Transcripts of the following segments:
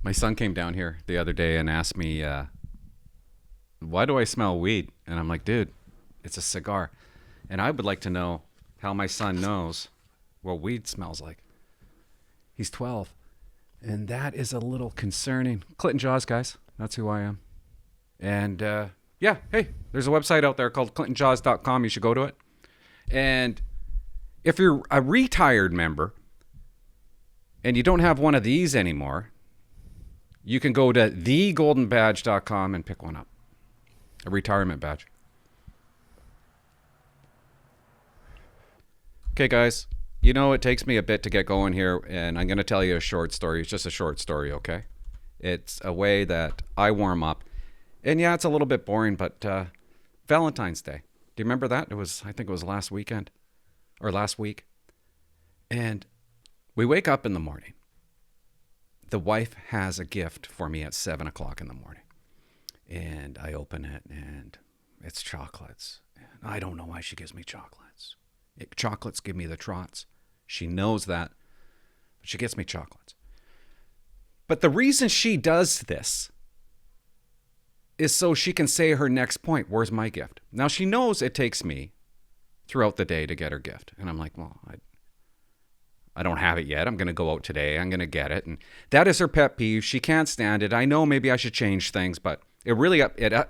My son came down here the other day and asked me, why do I smell weed? And I'm like, dude, it's a cigar. And I would like to know how my son knows what weed smells like. He's 12. And that is a little concerning. Clinton Jaws, guys. That's who I am. And yeah, hey, there's a website out there called clintonjaws.com. You should go to it. And if you're a retired member and you don't have one of these anymore, you can go to thegoldenbadge.com and pick one up. A retirement badge. Okay, guys. You know, it takes me a bit to get going here, and I'm going to tell you a short story. It's just a short story, okay? It's a way that I warm up. And yeah, it's a little bit boring, but Valentine's Day. Do you remember that? I think it was last weekend or last week. And we wake up in the morning. The wife has a gift for me at 7 o'clock in the morning. And I open it, and it's chocolates. And I don't know why she gives me chocolates. Chocolates give me the trots. She knows that. But she gets me chocolates. But the reason she does this is so she can say her next point, where's my gift? Now, she knows it takes me throughout the day to get her gift. And I'm like, well, I don't have it yet. I'm going to go out today. I'm going to get it. And that is her pet peeve. She can't stand it. I know maybe I should change things, but it really, it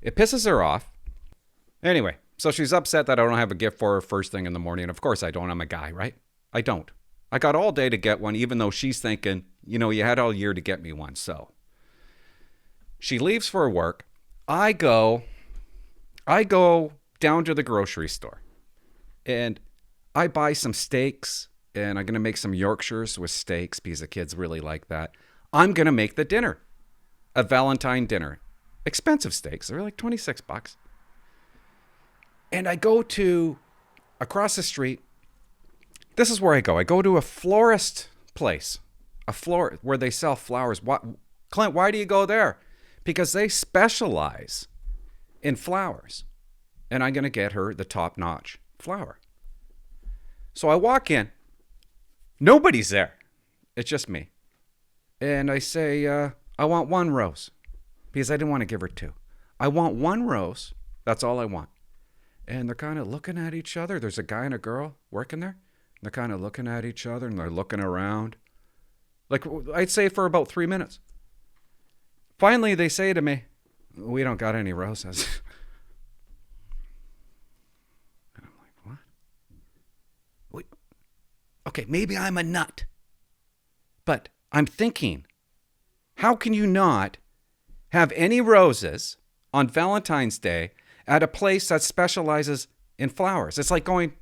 pisses her off. Anyway, so she's upset that I don't have a gift for her first thing in the morning. And of course I don't. I'm a guy, right? I don't. I got all day to get one, even though she's thinking, you know, you had all year to get me one. So she leaves for work. I go down to the grocery store and I buy some steaks, and I'm going to make some Yorkshires with steaks because the kids really like that. I'm going to make the dinner, a Valentine dinner. Expensive steaks. They're like $26. And I go to across the street. This is where I go. I go to a florist place, where they sell flowers. Clint, why do you go there? Because they specialize in flowers. And I'm going to get her the top-notch flower. So I walk in. Nobody's there. It's just me. And I say, I want one rose. Because I didn't want to give her two. I want one rose. That's all I want. And they're kind of looking at each other. There's a guy and a girl working there. They're kind of looking at each other and they're looking around. Like, I'd say for about 3 minutes. Finally, they say to me, we don't got any roses. And I'm like, what? Wait. Okay, maybe I'm a nut. But I'm thinking, how can you not have any roses on Valentine's Day at a place that specializes in flowers? It's like going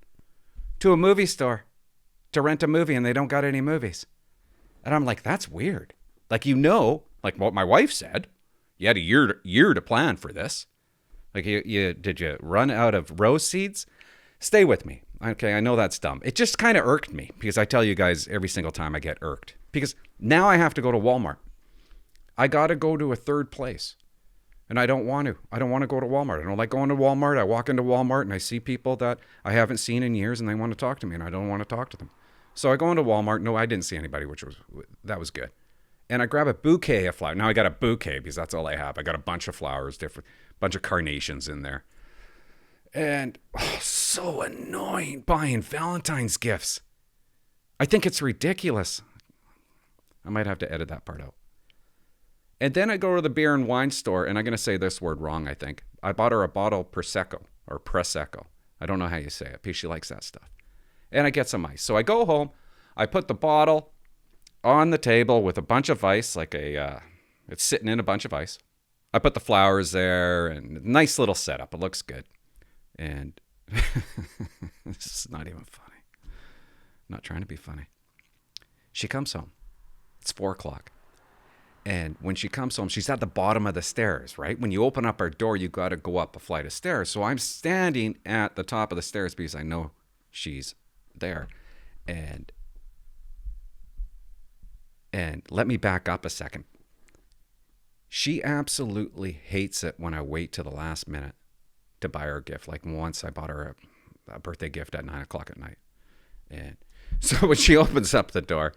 to a movie store to rent a movie and they don't got any movies. And I'm like, that's weird. Like, you know, like what my wife said, you had a year to plan for this. Like, did you run out of rose seeds? Stay with me. Okay, I know that's dumb. It just kind of irked me because I tell you guys every single time I get irked. Because now I have to go to Walmart. I got to go to a third place. And I don't want to. I don't want to go to Walmart. I don't like going to Walmart. I walk into Walmart and I see people that I haven't seen in years and they want to talk to me and I don't want to talk to them. So I go into Walmart. No, I didn't see anybody, that was good. And I grab a bouquet of flowers. Now I got a bouquet because that's all I have. I got a bunch of flowers, bunch of carnations in there. And so annoying buying Valentine's gifts. I think it's ridiculous. I might have to edit that part out. And then I go to the beer and wine store, and I'm going to say this word wrong, I think. I bought her a bottle of Prosecco, or Prosecco. I don't know how you say it, because she likes that stuff. And I get some ice. So I go home, I put the bottle on the table with a bunch of ice, it's sitting in a bunch of ice. I put the flowers there, and nice little setup. It looks good. And this is not even funny. I'm not trying to be funny. She comes home. It's 4 o'clock. And when she comes home, she's at the bottom of the stairs, right? When you open up our door, you got to go up a flight of stairs. So I'm standing at the top of the stairs because I know she's there. And let me back up a second. She absolutely hates it when I wait till the last minute to buy her a gift. Like once I bought her a birthday gift at 9 o'clock at night. And so when she opens up the door,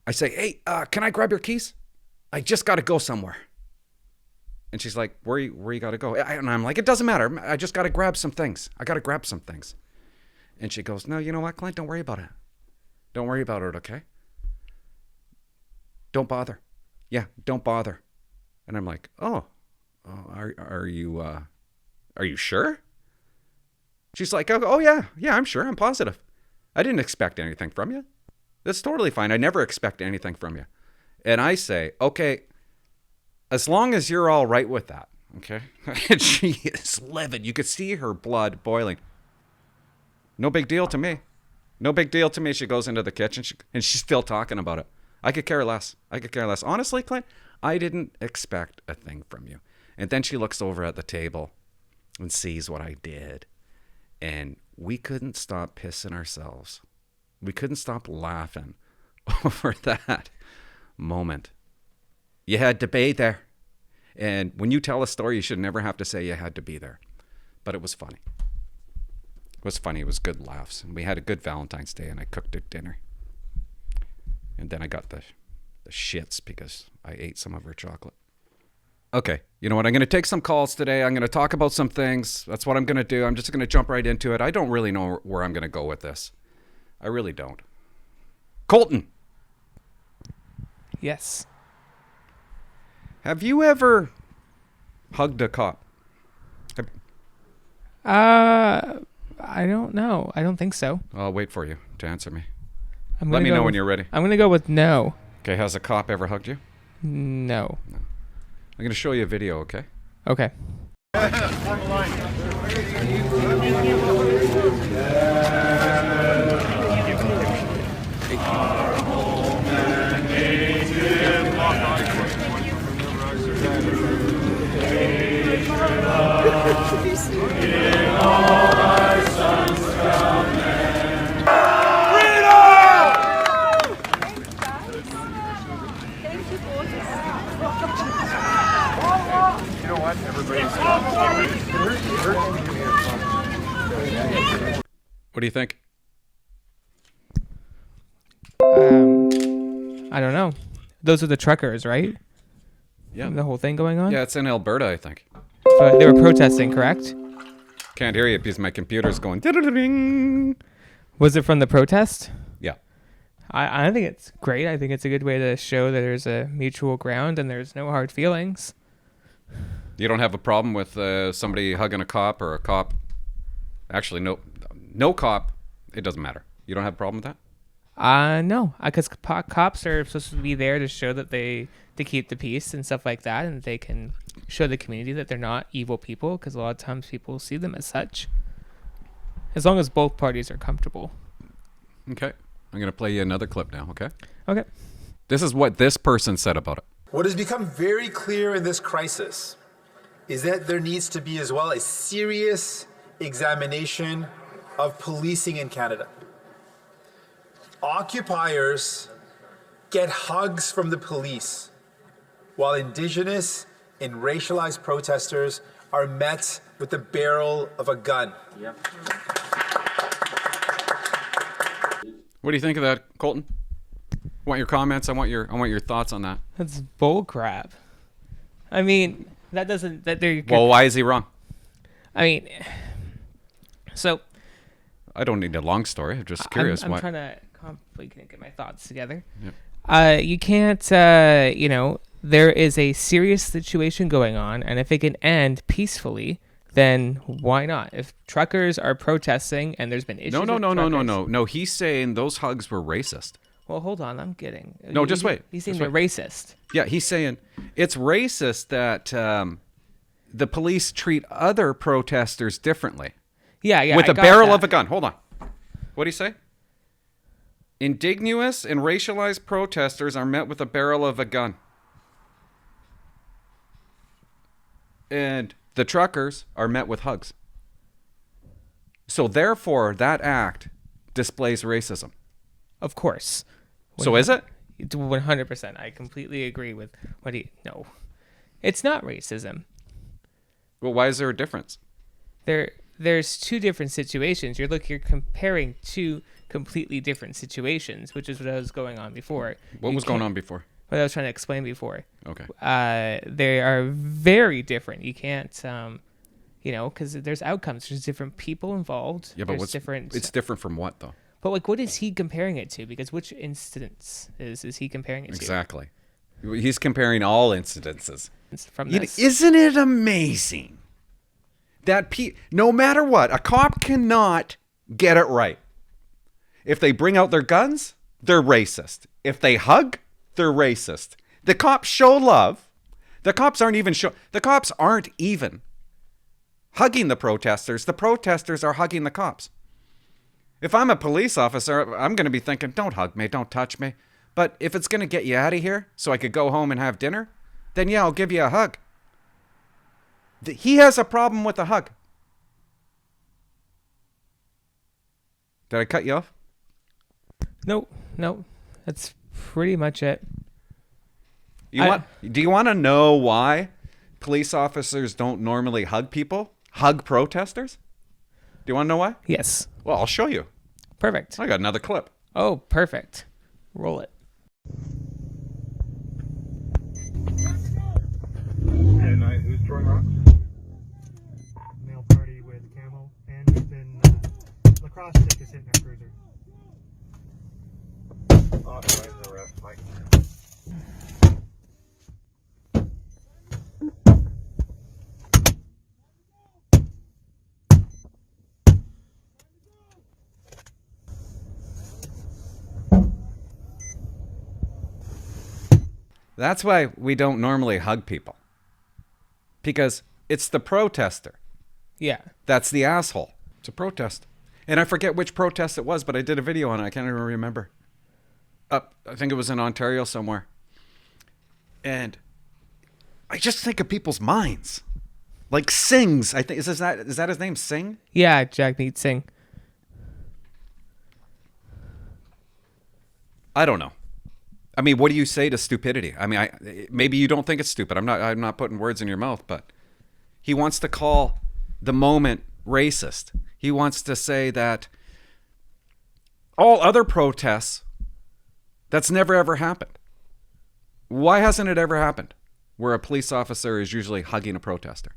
I say, hey, can I grab your keys? I just got to go somewhere. And she's like, where you got to go? And I'm like, it doesn't matter. I just got to grab some things. I got to grab some things. And she goes, no, you know what, Clint? Don't worry about it. Don't worry about it, okay? Don't bother. Yeah, don't bother. And I'm like, are you sure? She's like, oh yeah, I'm sure. I'm positive. I didn't expect anything from you. That's totally fine. I never expect anything from you. And I say, okay, as long as you're all right with that, okay? And she is livid. You could see her blood boiling. No big deal to me. No big deal to me. She goes into the kitchen and she's still talking about it. I could care less. Honestly, Clint, I didn't expect a thing from you. And then she looks over at the table and sees what I did. And we couldn't stop pissing ourselves. We couldn't stop laughing over that moment. You had to be there. And when you tell a story, you should never have to say you had to be there. But it was funny. It was funny. It was good laughs. And we had a good Valentine's Day, and I cooked her dinner. And then I got the shits because I ate some of her chocolate. Okay, you know what? I'm going to take some calls today. I'm going to talk about some things. That's what I'm going to do. I'm just going to jump right into it. I don't really know where I'm going to go with this. I really don't. Colton. Yes. Have you ever hugged a cop? I don't know. I don't think so. I'll wait for you to answer me. Let me know when you're ready. I'm going to go with no. Okay, has a cop ever hugged you? No. I'm going to show you a video, okay? Okay. What do you think? I don't know. Those are the truckers, right? Yeah. The whole thing going on? Yeah, it's in Alberta, I think. But they were protesting, correct? Can't hear you because my computer's going. Ding. Was it from the protest? Yeah. I think it's great. I think it's a good way to show that there's a mutual ground and there's no hard feelings. You don't have a problem with somebody hugging a cop or a cop? Actually, no cop. It doesn't matter. You don't have a problem with that? No, because cops are supposed to be there to show that to keep the peace and stuff like that, and they can show the community that they're not evil people, because a lot of times people see them as such. As long as both parties are comfortable. Okay. I'm going to play you another clip now, okay? Okay. This is what this person said about it. What has become very clear in this crisis is that there needs to be as well a serious examination of policing in Canada. Occupiers get hugs from the police, while Indigenous and racialized protesters are met with the barrel of a gun. Yep. What do you think of that, Colton? I want your comments. I want your thoughts on that. That's bull crap. I mean, Well, why is he wrong? I mean, so I don't need a long story. I'm just curious. I'm trying to get my thoughts together. Yep. You can't, there is a serious situation going on, and if it can end peacefully, then why not? If truckers are protesting and there's been issues No. He's saying those hugs were racist. Well, hold on. I'm kidding. No, just wait. He's saying they're racist. Yeah, he's saying it's racist that the police treat other protesters differently. Yeah. With a barrel of a gun. Hold on. What do you say? Indigenous and racialized protesters are met with a barrel of a gun. And the truckers are met with hugs. So therefore, that act displays racism. Of course. So is it? 100%. I completely agree with no. It's not racism. Well, why is there a difference? there's two different situations. You're comparing two completely different situations, which is what I was going on before. What was going on before? What I was trying to explain before. Okay. They are very different. You can't, because there's outcomes. There's different people involved. Yeah, but there's different. It's different from what, though? But like, what is he comparing it to? Because which instance is he comparing it to? Exactly. He's comparing all incidences. From this. Isn't it amazing that no matter what, a cop cannot get it right. If they bring out their guns, they're racist. If they hug, they're racist. The cops show love. The cops aren't even hugging the protesters. The protesters are hugging the cops. If I'm a police officer, I'm going to be thinking, don't hug me, don't touch me. But if it's going to get you out of here so I could go home and have dinner, then yeah, I'll give you a hug. He has a problem with a hug. Did I cut you off? No. That's pretty much it. Do you want to know why police officers don't normally hug people? Hug protesters? Do you want to know why? Yes. Well, I'll show you. Perfect. I got another clip. Oh, perfect. Roll it. And who's throwing rocks? Male party with camo, and we've been lacrosse stick is hitting our cruiser. Authorize arrest, Mike. That's why we don't normally hug people. Because it's the protester. Yeah. That's the asshole. It's a protest. And I forget which protest it was, but I did a video on it. I can't even remember. I think it was in Ontario somewhere. And I just think of people's minds. Like Singh's. I think is that his name? Singh? Yeah, Jagmeet Singh. I don't know. I mean, what do you say to stupidity? I mean, maybe you don't think it's stupid. I'm not putting words in your mouth, but he wants to call the moment racist. He wants to say that all other protests, that's never ever happened. Why hasn't it ever happened where a police officer is usually hugging a protester?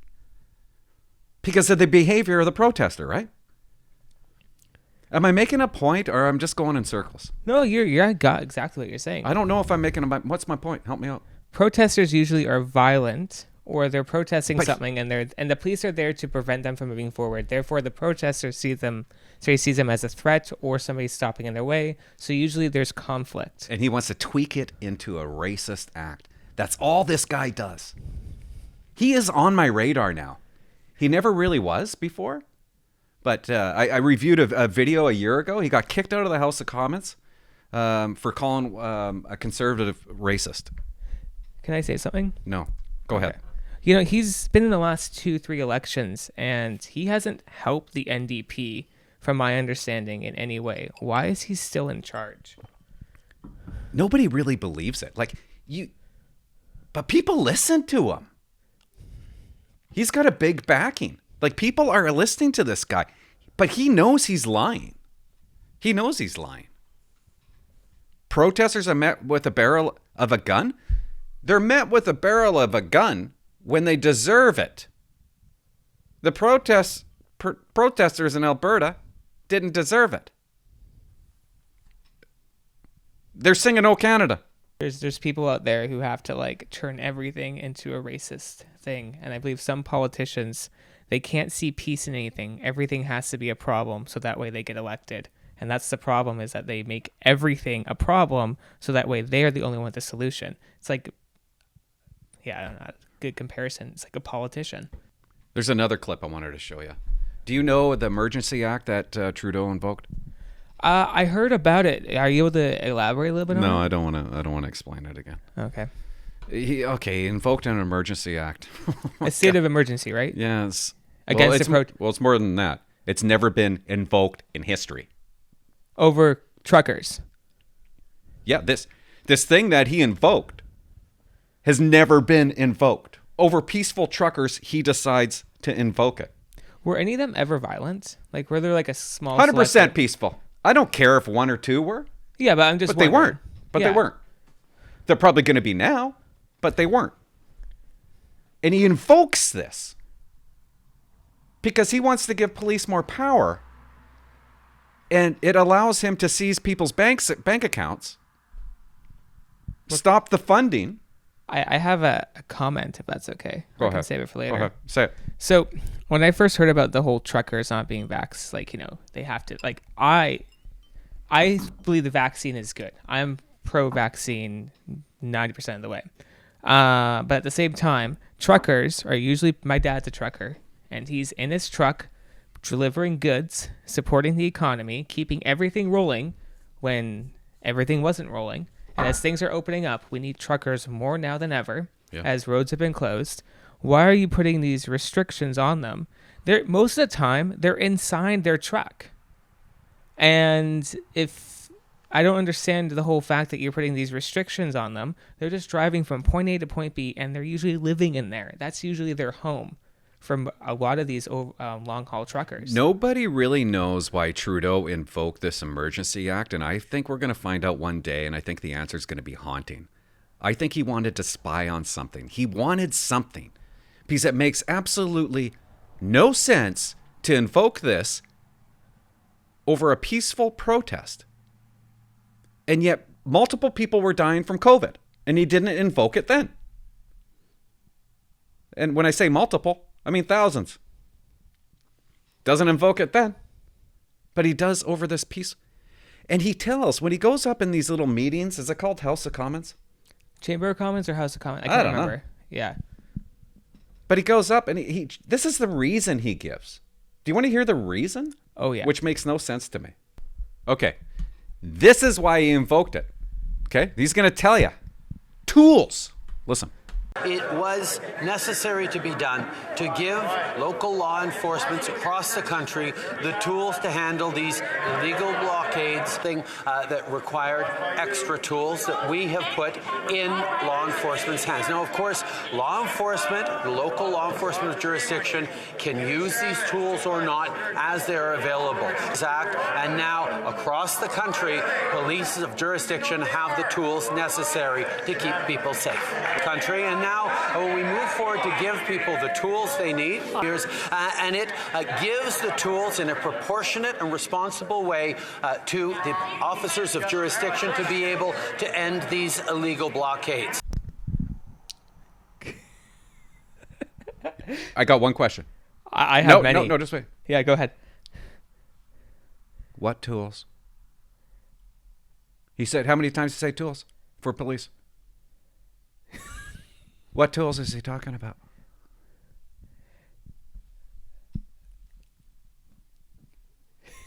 Because of the behavior of the protester, right? Am I making a point, or I'm just going in circles? No, I got exactly what you're saying. I don't know if I'm making a... What's my point? Help me out. Protesters usually are violent, or they're protesting something, and the police are there to prevent them from moving forward. Therefore, the protester sees them as a threat or somebody stopping in their way. So usually there's conflict. And he wants to tweak it into a racist act. That's all this guy does. He is on my radar now. He never really was before. But I reviewed a video a year ago. He got kicked out of the House of Commons for calling a conservative racist. Can I say something? No. Go ahead. He's been in the last 2-3 elections, and he hasn't helped the NDP, from my understanding, in any way. Why is he still in charge? Nobody really believes it. But people listen to him. He's got a big backing. Like, people are listening to this guy, but he knows he's lying. He knows he's lying. Protesters are met with a barrel of a gun. They're met with a barrel of a gun when they deserve it. The protesters in Alberta didn't deserve it. They're singing "Oh Canada." There's people out there who have to turn everything into a racist thing, and I believe some politicians, they can't see peace in anything. Everything has to be a problem, so that way they get elected. And that's the problem, is that they make everything a problem, so that way they're the only one with the solution. It's I don't know, good comparison. It's like a politician. There's another clip I wanted to show you. Do you know the Emergency Act that Trudeau invoked? I heard about it. Are you able to elaborate a little bit on it? No, I don't want to explain it again. Okay. He invoked an Emergency Act. A state of emergency, right? Yes. Against it's more than that. It's never been invoked in history. Over truckers. Yeah, this thing that he invoked has never been invoked. Over peaceful truckers, he decides to invoke it. Were any of them ever violent? Like, were there like a small 100% select- peaceful. I don't care if 1 or 2 were, Yeah, but I'm just but they wondering. weren't. But Yeah. they weren't. They're probably going to be now, but they weren't. And he invokes this because he wants to give police more power, and it allows him to seize people's bank accounts, stop the funding. I have a comment, if that's okay. Go I can ahead. save it for Go later. ahead. Say it. So when I first heard about the whole truckers not being vaxxed, like, you know, they have to, like, I believe the vaccine is good. I'm pro-vaccine 90% of the way. But at the same time, truckers are usually, my dad's a trucker, and he's in his truck delivering goods, supporting the economy, keeping everything rolling when everything wasn't rolling. And as things are opening up, we need truckers more now than ever, as roads have been closed. Why are you putting these restrictions on them? Most of the time, they're inside their truck. And if I don't understand the whole fact that you're putting these restrictions on them, they're just driving from point A to point B, and they're usually living in there. That's usually their home from a lot of these long-haul truckers. Nobody really knows why Trudeau invoked this Emergency Act, and I think we're going to find out one day, and I think the answer is going to be haunting. I think he wanted to spy on something. He wanted something, because it makes absolutely no sense to invoke this over a peaceful protest. And yet multiple people were dying from COVID, and he didn't invoke it then. And when I say multiple, I mean thousands. Doesn't invoke it then, but he does over this piece. And he tells, when he goes up in these little meetings, is it called House of Commons? Chamber of Commons or House of Commons? I I can't don't know. remember. Yeah. But he goes up and he this is the reason he gives. Do you want to hear the reason? Oh, yeah. Which makes no sense to me. Okay. This is why he invoked it. Okay? He's going to tell you. Tools. Listen. It was necessary to be done to give local law enforcement across the country the tools to handle these illegal blockades, that required extra tools that we have put in law enforcement's hands. Now, of course, law enforcement, the local law enforcement jurisdiction can use these tools or not as they're available. And now, across the country, police of jurisdiction have the tools necessary to keep people safe. Country, and now, when we move forward to give people the tools they need, and it gives the tools in a proportionate and responsible way to the officers of jurisdiction to be able to end these illegal blockades. I got one question. I have many. No, just wait. Yeah, go ahead. What tools? He said, how many times did he say tools for police? What tools is he talking about?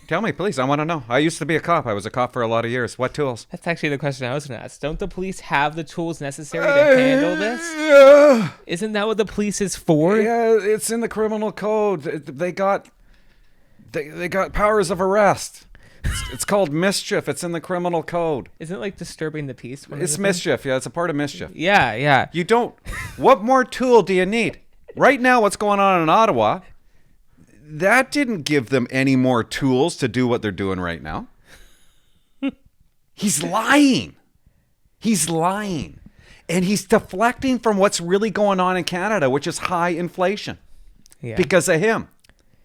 Tell me, please. I want to know. I used to be a cop. I was a cop for a lot of years. What tools? That's actually the question I was going to ask. Don't the police have the tools necessary to handle this? Yeah. Isn't that what the police is for? Yeah, it's in the criminal code. They got powers of arrest. It's called mischief. It's in the criminal code. Isn't it like disturbing the peace? It's mischief. Yeah, it's a part of mischief. Yeah. You don't. What more tool do you need? Right now, what's going on in Ottawa, that didn't give them any more tools to do what they're doing right now. He's lying. He's lying. And he's deflecting from what's really going on in Canada, which is high inflation. Yeah. Because of him.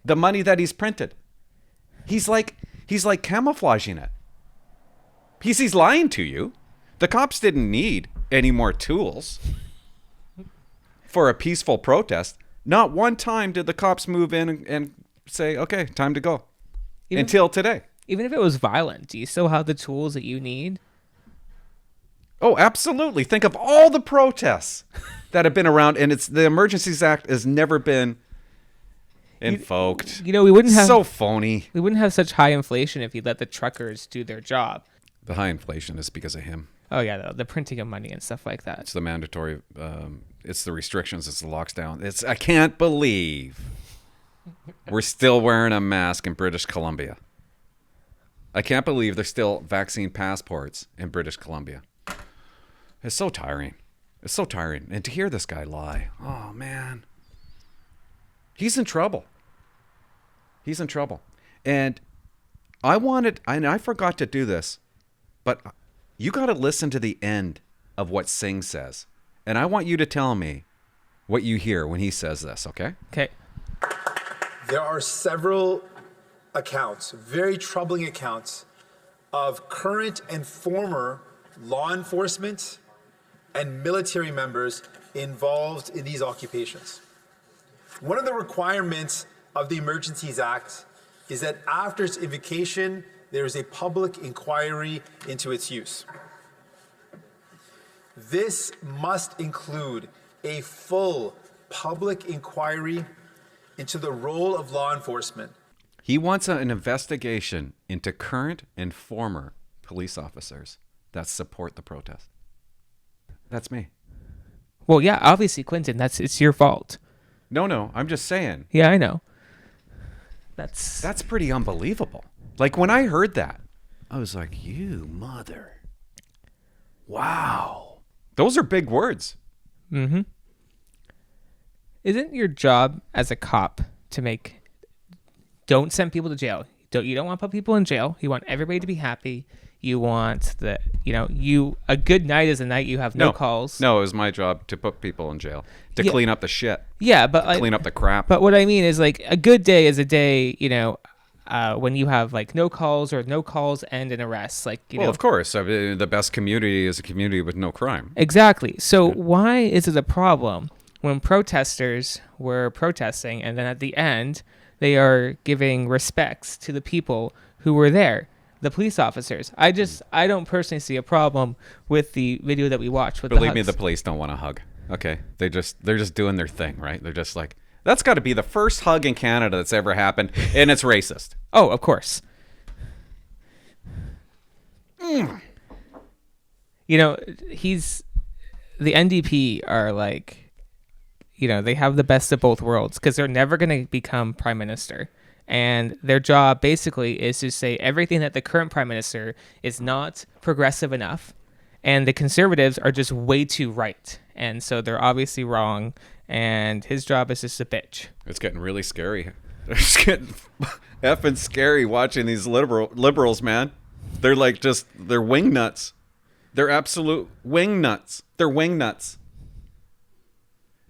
The money that he's printed. He's like camouflaging it. He's lying to you. The cops didn't need any more tools for a peaceful protest. Not one time did the cops move in and say, okay, time to go. Until today. Even if it was violent, do you still have the tools that you need? Oh, absolutely. Think of all the protests that have been around, and it's the Emergencies Act has never been invoked. You know, we wouldn't have so phony. We wouldn't have such high inflation if you let the truckers do their job. The high inflation is because of him. Oh yeah, the printing of money and stuff like that. It's the mandatory. It's the restrictions. It's the lockdown. I can't believe we're still wearing a mask in British Columbia. I can't believe there's still vaccine passports in British Columbia. It's so tiring. It's so tiring. And to hear this guy lie, oh man, he's in trouble. He's in trouble. And I forgot to do this, but you got to listen to the end of what Singh says. And I want you to tell me what you hear when he says this, okay? Okay. There are several accounts, very troubling accounts, of current and former law enforcement and military members involved in these occupations. One of the requirements of the Emergencies Act is that after its invocation, there is a public inquiry into its use. This must include a full public inquiry into the role of law enforcement. He wants an investigation into current and former police officers that support the protest. That's me. Well, yeah, obviously, Quentin, it's your fault. No, I'm just saying. Yeah, I know. That's pretty unbelievable. Like, when I heard that, I was like, you mother. Wow. Those are big words. Mm-hmm. Isn't your job as a cop to don't send people to jail? You don't want to put people in jail. You want everybody to be happy. You want a good night is a night you have no calls. No, it was my job to put people in jail, to clean up the shit. Yeah, but clean up the crap. But what I mean is, like, a good day is a day, when you have like no calls or no calls and an arrest. Like, of course, I mean, the best community is a community with no crime. Exactly. So why is it a problem when protesters were protesting and then at the end they are giving respects to the people who were there? The police officers. I don't personally see a problem with the video that we watched. Believe me, the police don't want to hug. Okay, they're just doing their thing, right? They're just like, that's got to be the first hug in Canada that's ever happened, and it's racist. Oh, of course. The NDP are like, they have the best of both worlds because they're never going to become prime minister. And their job basically is to say everything that the current prime minister is not progressive enough. And the conservatives are just way too right. And so they're obviously wrong. And his job is just a bitch. It's getting really scary. It's getting effing scary watching these liberals, man. They're like they're wing nuts. They're absolute wing nuts. They're wing nuts.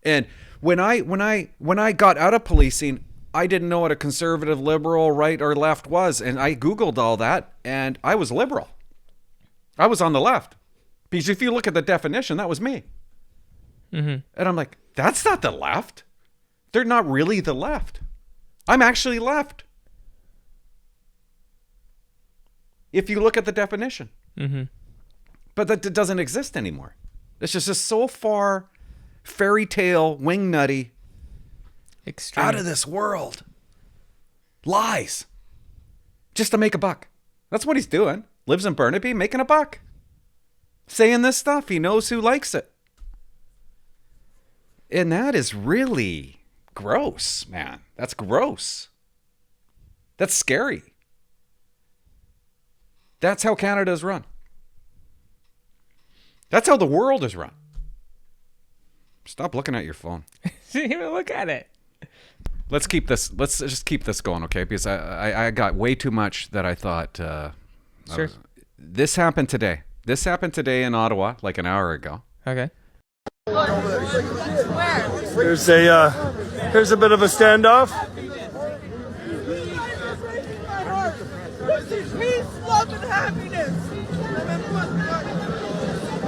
And when I got out of policing, I didn't know what a conservative, liberal, right or left was. And I Googled all that, and I was liberal. I was on the left. Because if you look at the definition, that was me. Mm-hmm. And I'm like, that's not the left. They're not really the left. I'm actually left. If you look at the definition. Mm-hmm. But that doesn't exist anymore. It's just so far fairy tale, wing nutty, extreme, out of this world. Lies. Just to make a buck. That's what he's doing. Lives in Burnaby, making a buck. Saying this stuff. He knows who likes it. And that is really gross, man. That's gross. That's scary. That's how Canada is run. That's how the world is run. Stop looking at your phone. Didn't even look at it. Let's just keep this going, okay? Because I got way too much that I thought. Sure. This happened today. This happened today in Ottawa, like an hour ago. Okay. Here's a bit of a standoff. Peace, love, and happiness.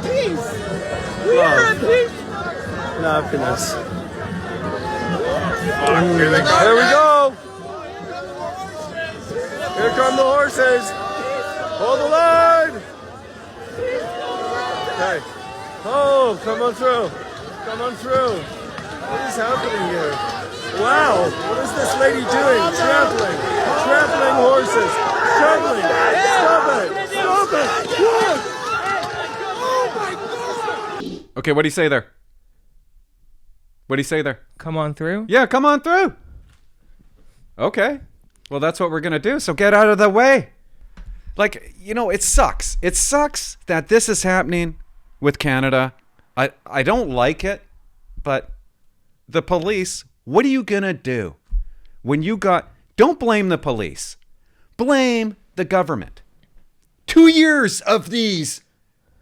Peace. We are in peace. And happiness. Here we go. Here come the horses. Hold the line. Okay. Oh, come on through. Come on through. What is happening here? Wow. What is this lady doing? Trampling. Trampling horses. Trampling. Stop it. Stop it. Look. Oh my God. Okay, what do you say there? What do you say there? Come on through? Yeah, come on through. Okay. Well, that's what we're going to do. So get out of the way. Like, it sucks. It sucks that this is happening with Canada. I don't like it, but the police, what are you going to do when you got Don't blame the police. Blame the government. 2 years of these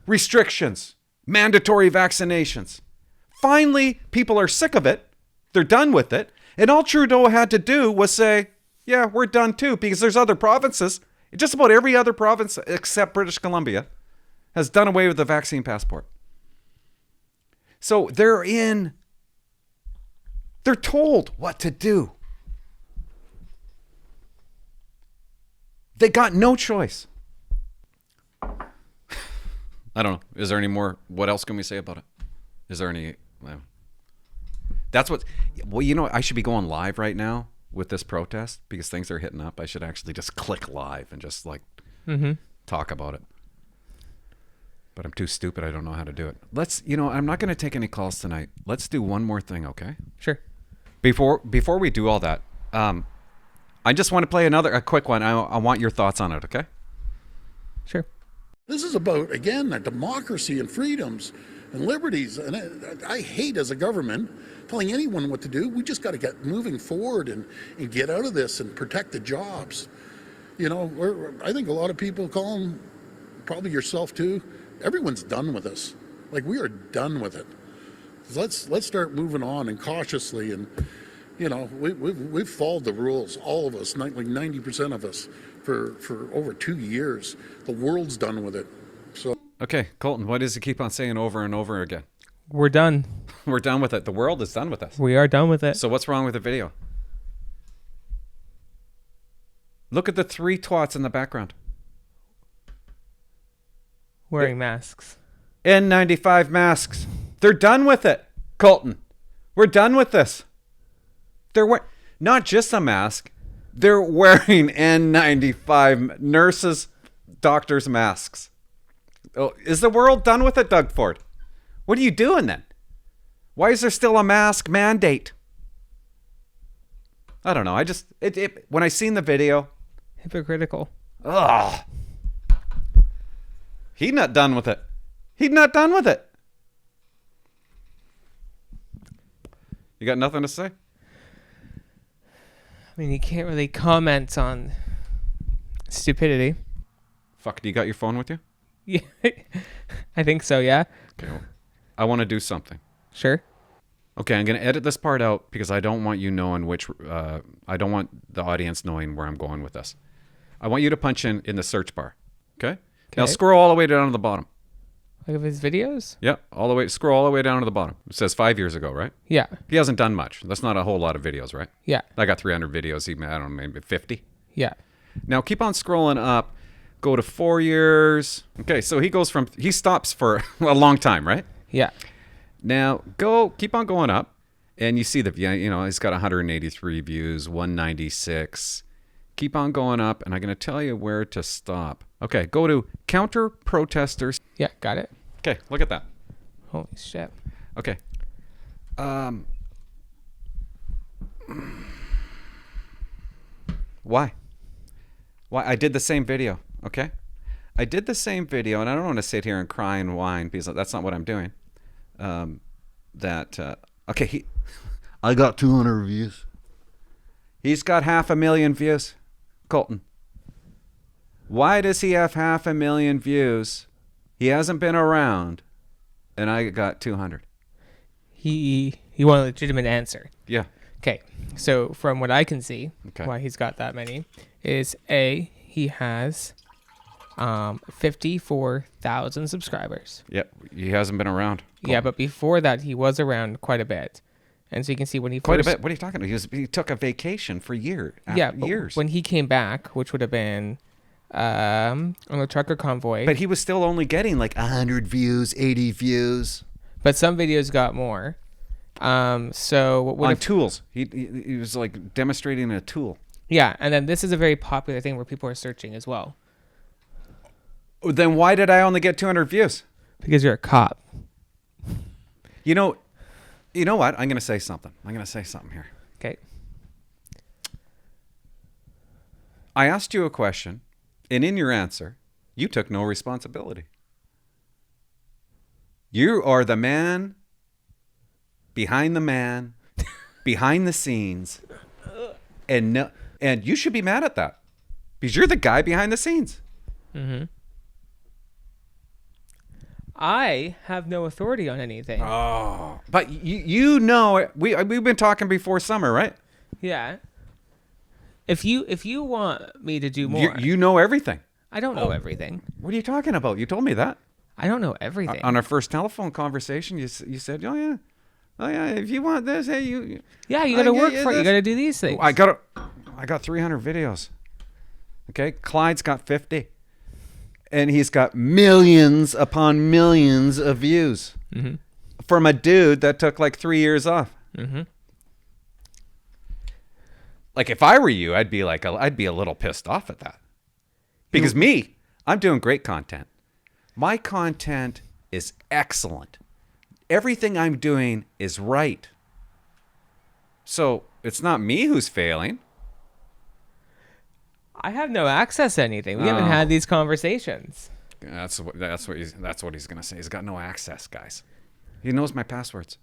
restrictions, mandatory vaccinations. Finally, people are sick of it. They're done with it. And all Trudeau had to do was say, yeah, we're done too, because there's other provinces. Just about every other province except British Columbia has done away with the vaccine passport. So they're told what to do. They got no choice. I don't know. Is there any more? What else can we say about it? Is there any? Well, that's what. Well, you know, I should be going live right now with this protest because things are hitting up. I should actually just click live and just like talk about it. But I'm too stupid. I don't know how to do it. I'm not going to take any calls tonight. Let's do one more thing, okay? Sure. Before we do all that, I just want to play a quick one. I want your thoughts on it, okay? Sure. This is about, again, democracy and freedoms and liberties. And I hate as a government telling anyone what to do. We just got to get moving forward and get out of this and protect the jobs. You know, I think a lot of people call them, probably yourself too, everyone's done with us. Like, we are done with it. Let's start moving on and cautiously. And, you know, we've followed the rules, all of us, like 90% of us, for over 2 years. The world's done with it. So. Okay, Colton, what does he keep on saying over and over again? We're done. We're done with it. The world is done with us. We are done with it. So what's wrong with the video? Look at the 3 twats in the background. Wearing masks. N95 masks. They're done with it, Colton. We're done with this. They're not just a mask. They're wearing N95 nurses, doctors' masks. Oh, is the world done with it, Doug Ford? What are you doing then? Why is there still a mask mandate? I don't know. I just when I seen the video, hypocritical. Ugh. He's not done with it. He's not done with it. You got nothing to say? I mean, you can't really comment on stupidity. Fuck, do you got your phone with you? Yeah, I think so, yeah. Okay, well, I want to do something. Sure. Okay, I'm going to edit this part out because I don't want you knowing I don't want the audience knowing where I'm going with this. I want you to punch in the search bar. Okay? Now scroll all the way down to the bottom. Like of his videos? Yep, scroll all the way down to the bottom. It says 5 years ago, right? Yeah. He hasn't done much. That's not a whole lot of videos, right? Yeah. I got 300 videos. I don't know, maybe 50. Yeah. Now keep on scrolling up. Go to 4 years. Okay, so he stops for a long time, right? Yeah. Now keep on going up, and you see he's got 183 views, 196. Keep on going up, and I'm going to tell you where to stop. Okay, go to counter protesters. Yeah, got it. Okay, look at that. Holy shit. Okay. Why? I did the same video, okay? I did the same video, and I don't want to sit here and cry and whine because that's not what I'm doing. Okay, I got 200 views. He's got 500,000 views. Colton, why does he have 500,000 views? He hasn't been around, and I got 200. He wanted a legitimate answer. Yeah. Okay, so from what I can see, Okay. why he's got that many is he has 54,000 subscribers. Yep, he hasn't been around. Colton. Yeah, but before that, he was around quite a bit. And so you can see when he Quite first... a bit. What are you talking about? He took a vacation for years. When he came back, which would have been on the trucker convoy. But he was still only getting like 100 views, 80 views. But some videos got more. So what would on have... tools. He was like demonstrating a tool. Yeah, and then this is a very popular thing where people are searching as well. Then why did I only get 200 views? Because you're a cop. You know what? I'm going to say something. Here. Okay. I asked you a question, and in your answer, you took no responsibility. You are the man, behind the scenes, and And you should be mad at that because you're the guy behind the scenes. Mm-hmm. I have no authority on anything. Oh, but you know, we've been talking before summer, right? Yeah. If you want me to do more, You know everything. I don't know everything. What are you talking about? You told me that. I don't know everything. On our first telephone conversation, you said, oh yeah, if you want this, hey, you got to work for it. You got to do these things. I got 300 videos. Okay, Clyde's got 50, and he's got millions upon millions of views from a dude that took like 3 years off. Mm-hmm. Like if I were you, I'd be a little pissed off at that, because I'm doing great content. My content is excellent. Everything I'm doing is right. So it's not me who's failing. I have no access to anything. We haven't had these conversations. That's what he's gonna say. He's got no access, guys. He knows my passwords.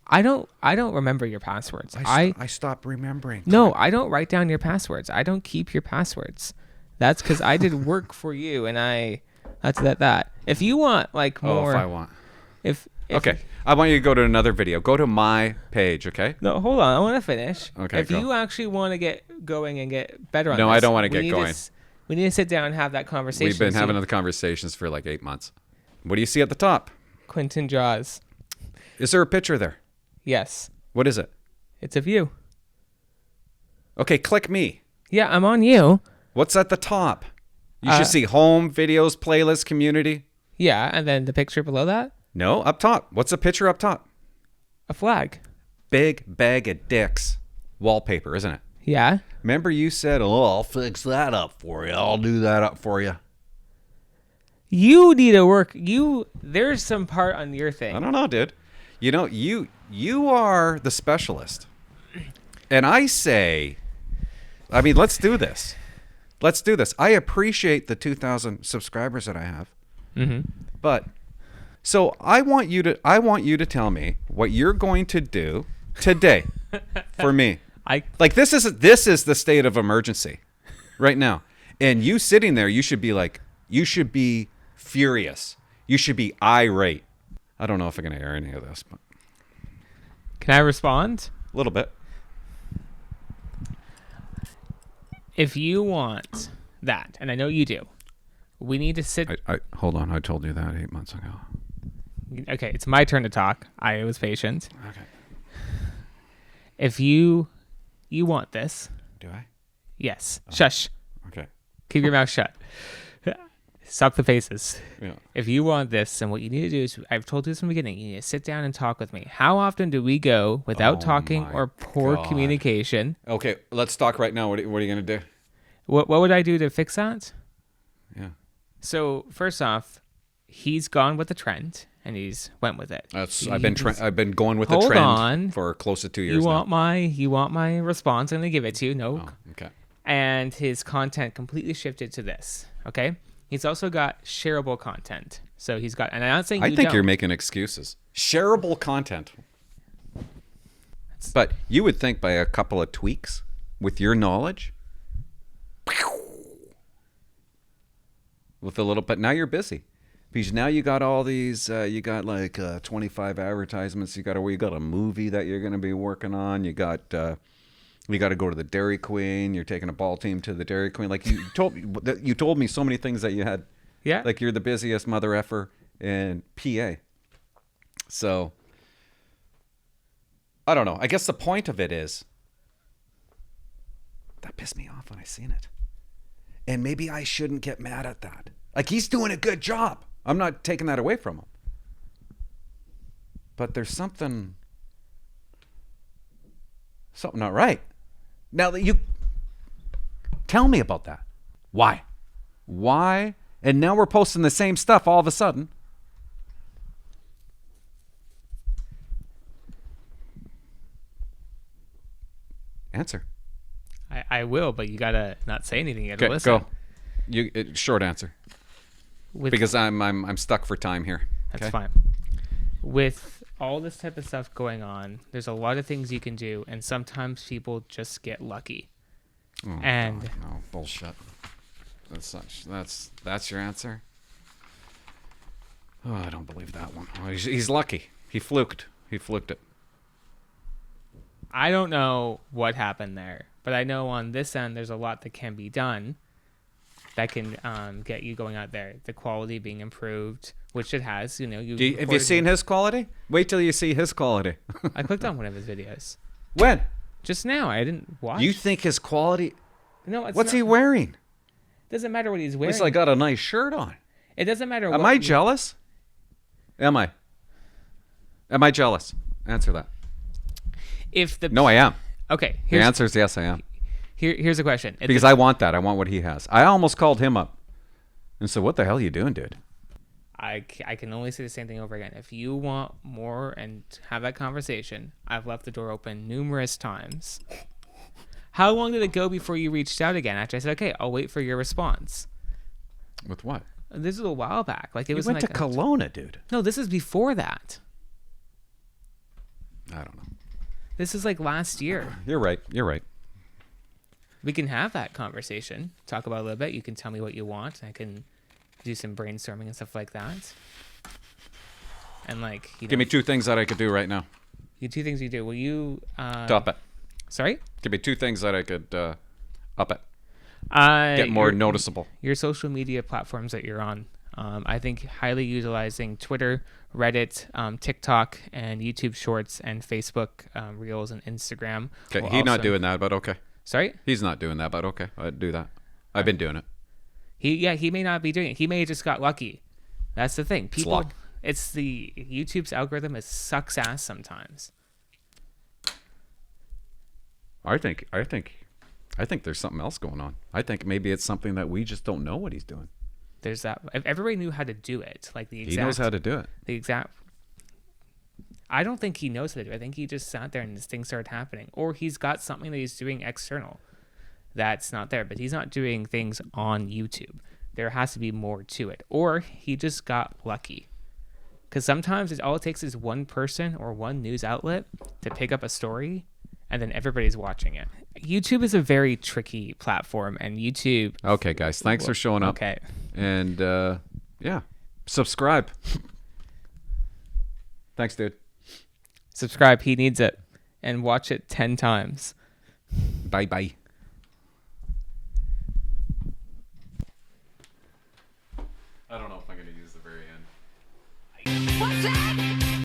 I don't remember your passwords. I stopped remembering. No, I don't write down your passwords. I don't keep your passwords. That's because I did work for you, and that's that. If you want like more, if I want, if okay, I want you to go to another video. Go to my page, okay? No, hold on. I want to finish. Okay, if go. you actually want to get going and get better on No, this, I don't want to get going. We need to sit down and have that conversation. We've been having the conversations for like 8 months. What do you see at the top? Quentin Jaws. Is there a picture there? Yes. What is it? It's of you. Okay, click me. Yeah, I'm on you. What's at the top? You should see home, videos, playlist, community. Yeah, and then the picture below that? No, up top. What's the picture up top? A flag. Big bag of dicks. Wallpaper, isn't it? Yeah. Remember you said, I'll fix that up for you. I'll do that up for you. You need to work. There's some part on your thing. I don't know, dude. You know, you are the specialist. And I say, let's do this. Let's do this. I appreciate the 2,000 subscribers that I have. Mm-hmm. But so I want you to tell me what you're going to do today for me. This is the state of emergency right now. And you sitting there, you should be furious. You should be irate. I don't know if I'm going to air any of this, but can I respond? A little bit. If you want that, and I know you do, we need to sit. Hold on. I told you that 8 months ago. Okay, it's my turn to talk. I was patient. Okay. If you want this. Do I? Yes. Shush. Okay. Keep your mouth shut. Stop the faces. Yeah. If you want this, and what you need to do is, I've told you this from the beginning, you need to sit down and talk with me. How often do we go without talking or poor communication? Okay, let's talk right now. What are you going to do? What would I do to fix that? Yeah. So first off, he's gone with the trend, and he's went with it. I've been going with the trend for close to 2 years now. You want my response? I'm going to give it to you. No. Oh, okay. And his content completely shifted to this. Okay. He's also got shareable content. So he's got, and I'm not saying I think you're making excuses. Shareable content. But you would think by a couple of tweaks with your knowledge, with a little, but now you're busy because now you got all these, you got like 25 advertisements. You got a movie that you're going to be working on. You got to go to the Dairy Queen. You're taking a ball team to the Dairy Queen. Like you told me so many things that you had. Yeah. Like you're the busiest mother effer in PA. So I don't know. I guess the point of it is that pissed me off when I seen it. And maybe I shouldn't get mad at that. Like he's doing a good job. I'm not taking that away from him. But there's something not right. Now that you tell me about that. Why? And now we're posting the same stuff all of a sudden. Answer. I will, but you gotta not say anything. You gotta listen. Go. Short answer. Because I'm stuck for time here. That's fine. With all this type of stuff going on, there's a lot of things you can do, and sometimes people just get lucky. Oh, And- God, no bullshit. That's your answer. Oh, I don't believe that one. Oh, he's lucky. He fluked it. I don't know what happened there, but I know on this end there's a lot that can be done that can get you going out there. The quality being improved, which it has. You know, Have you seen his quality? Wait till you see his quality. I clicked on one of his videos When? just now. I didn't watch. You think his quality? No, it's What's not, he wearing? Doesn't matter what he's At wearing. least I got a nice shirt on. It doesn't matter. Am what I you- jealous? Am I jealous? Answer that. If the No, I am. Okay, The answer is yes, I am. here's a question. If Because I want that. I want what he has. I almost called him up and said, "What the hell are you doing, dude?" I can only say the same thing over again. If you want more and have that conversation, I've left the door open numerous times. How long did it go before you reached out again? After I said, "Okay, I'll wait for your response." With what? This is a while back. Like it He was went like to Kelowna, dude. No, this is before that. I don't know. This is like last year. You're right. We can have that conversation. Talk about it a little bit. You can tell me what you want. I can do some brainstorming and stuff like that. And like, you know, Give me 2 things that I could do right now. you 2 things you do. Will you Up it. Sorry? Give me 2 things that I could up it. Get Get more noticeable. Your social media platforms that you're on. I think highly utilizing Twitter, Reddit, TikTok, and YouTube Shorts, and Facebook Reels and Instagram. Okay, will he's not also- doing that, but okay. Sorry? He's not doing that, but okay. I'd do that. I've been doing it. He may not be doing it. He may have just got lucky. That's the thing. People, luck. it's the YouTube's algorithm. It sucks ass sometimes. I think there's something else going on. I think maybe it's something that we just don't know what he's doing. There's that. If everybody knew how to do it, like the exact, He knows how to do it. the exact. I don't think he knows how to do it. I think he just sat there and this thing started happening, or he's got something that he's doing external that's not there. But he's not doing things on YouTube. There has to be more to it, or he just got lucky. Because sometimes all it takes is one person or one news outlet to pick up a story, and then everybody's watching it. YouTube is a very tricky platform, and YouTube. Okay, guys. Thanks for showing up. Okay. And yeah, subscribe. Thanks, dude. Subscribe. He needs it. And watch it 10 times. Bye-bye.